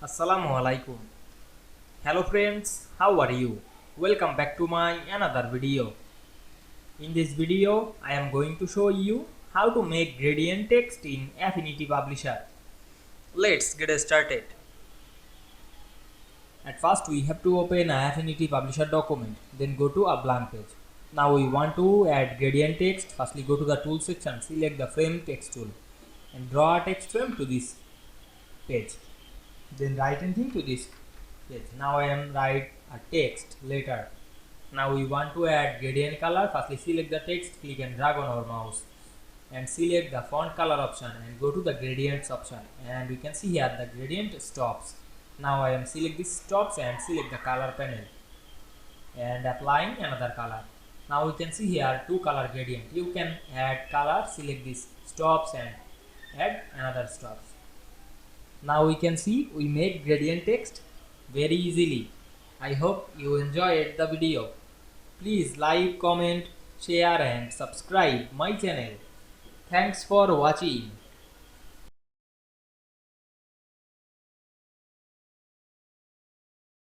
Assalamu Walaikum. Hello friends, how are you? Welcome back to my another video. In this video, I am going to show you how to make gradient text in Affinity Publisher. Let's get started. At first, we have to open an Affinity Publisher document, then go to a blank page. Now we want to add gradient text. Firstly, go to the tool section, select the frame text tool and draw a text frame to this page. Then write anything to this page. Now I am write a text letter. Now we want to add gradient color. Firstly select the text, click and drag on our mouse and select the font color option and go to the gradients option, and we can see here the gradient stops. Now I am select this stops and select the color panel and applying another color. Now we can see here two color gradient. You can add color, select this stops and add another stops. Now we can see we make gradient text very easily. I hope you enjoyed the video. Please like, comment, share and subscribe my channel. Thanks for watching.